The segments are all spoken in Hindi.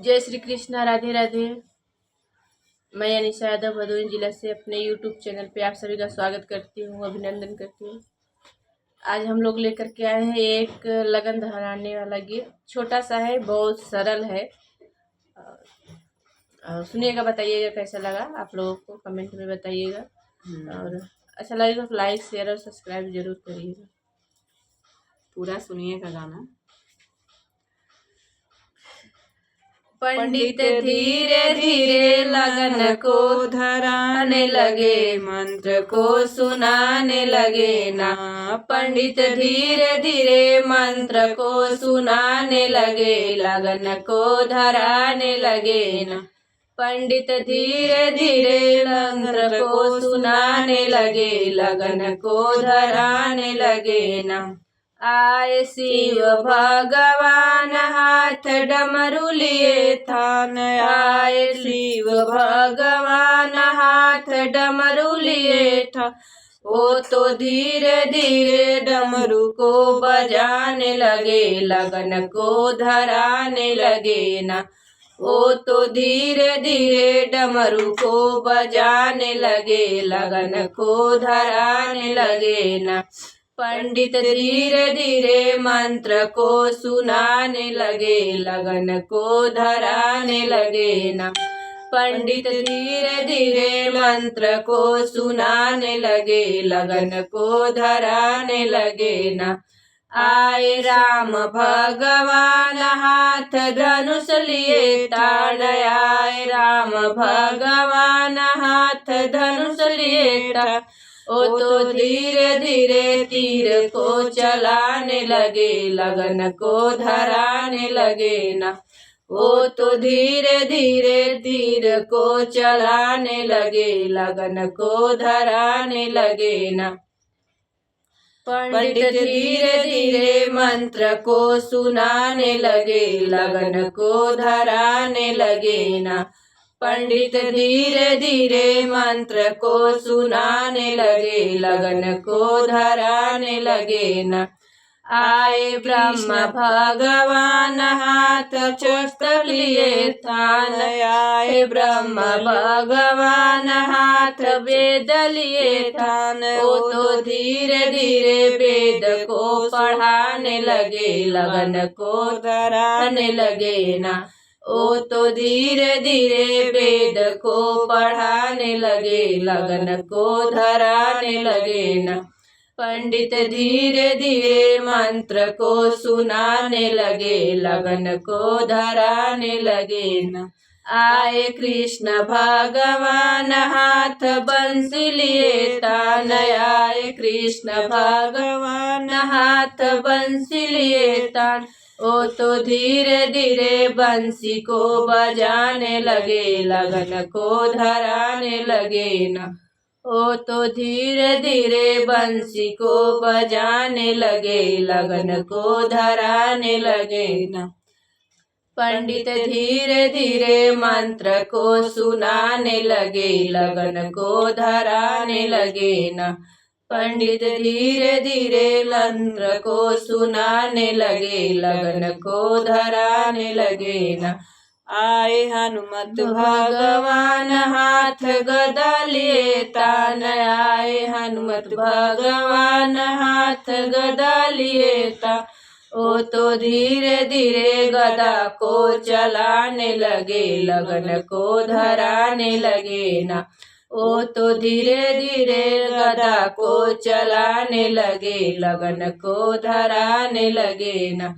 जय श्री कृष्णा, राधे राधे। मैं अनिशा यादव भदोही जिला से अपने यूट्यूब चैनल पे आप सभी का स्वागत करती हूँ, अभिनंदन करती हूँ। आज हम लोग लेकर के आए हैं एक लगन दहराने वाला गीत। छोटा सा है, बहुत सरल है। सुनिएगा, बताइएगा कैसा लगा। आप लोगों को कमेंट में बताइएगा और अच्छा लगेगा तो लाइक शेयर और सब्सक्राइब जरूर करिएगा। पूरा सुनिएगा गाना। पंडित धीरे धीरे लगन को धराने लगे, मंत्र को सुनाने लगे ना। पंडित धीरे धीरे मंत्र को सुनाने लगे, लगन को धराने लगे ना। पंडित धीरे धीरे मंत्र को सुनाने लगे, लगन को धराने लगे ना। आए शिव भगवान हाथ डमरू लिए थान, आए शिव भगवान हाथ डमरू लिए था। वो तो धीरे धीरे डमरू को बजाने लगे, लगन को धराने लगे ना। वो तो धीरे धीरे डमरू को बजाने लगे, लगन को धराने लगे ना। पंडित धीरे धीरे मंत्र को सुनाने लगे, लगन को धराने लगे ना। पंडित धीरे धीरे मंत्र को सुनाने लगे, लगन को धराने लगे ना। आए राम भगवान हाथ धनुष लिए तान, आए राम भगवान हाथ धनुष लिए तान। ओ तो धीरे धीरे तीर को चलाने लगे, लगन को धराने लगे ना। ओ तो धीरे धीरे तीर को चलाने लगे, लगन को धराने लगे ना। पंडित धीरे धीरे मंत्र को सुनाने लगे, लगन को धराने लगे ना। पंडित धीरे धीरे मंत्र को सुनाने लगे, लगन को धराने लगे ना। आए ब्रह्म भगवान हाथ चक्र लिए थान, आए ब्रह्म भगवान हाथ वेद लिए थान। वो तो धीरे धीरे वेद को पढ़ाने लगे, लगन को धराने लगे ना। ओ तो धीरे धीरे वेद को पढ़ाने लगे, लगन को धराने लगे ना। पंडित धीरे धीरे मंत्र को सुनाने लगे, लगन को धराने लगे ना। आए कृष्ण भगवान हाथ बंसी लिए तान, आए कृष्ण भगवान हाथ बंसी लिए तान। ओ तो धीरे धीरे बंसी को बजाने लगे, लगन को धराने लगे ना। ओ तो धीरे धीरे बंसी को बजाने लगे, लगन को धराने लगे ना। पंडित धीरे धीरे मंत्र को सुनाने लगे, लगन को धराने लगे ना। पंडित धीरे धीरे मंत्र को सुनाने लगे, लगन को धराने लगे ना। आए हनुमत भगवान हाथ गदा लिए तान, आए हनुमत भगवान हाथ गदा लिए तान। ओ तो धीरे धीरे गदा को चलाने लगे, लगन को धराने लगे ना। ओ तो धीरे धीरे गदा को चलाने लगे, लगन को धराने लगे ना।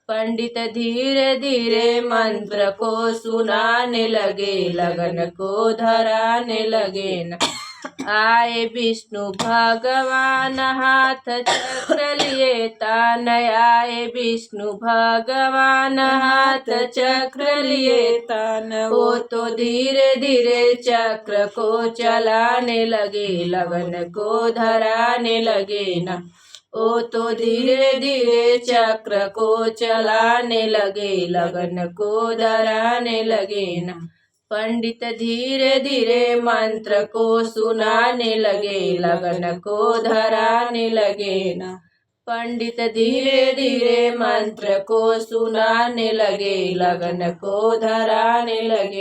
पंडित धीरे धीरे मंत्र को सुनाने लगे, लगन को धराने लगे ना। आए विष्णु भगवान हाथ चक्र लिए तान, आए विष्णु भगवान हाथ चक्र लिए तान। वो तो धीरे धीरे चक्र को चलाने लगे, लगन को धराने लगे ना। ओ तो धीरे धीरे चक्र को चलाने लगे, लगन को धराने लगे ना। पंडित धीरे धीरे मंत्र को सुनाने लगे, लगन को धराने लगे ना। पंडित धीरे धीरे मंत्र को सुनाने लगे, लगन को धराने लगे।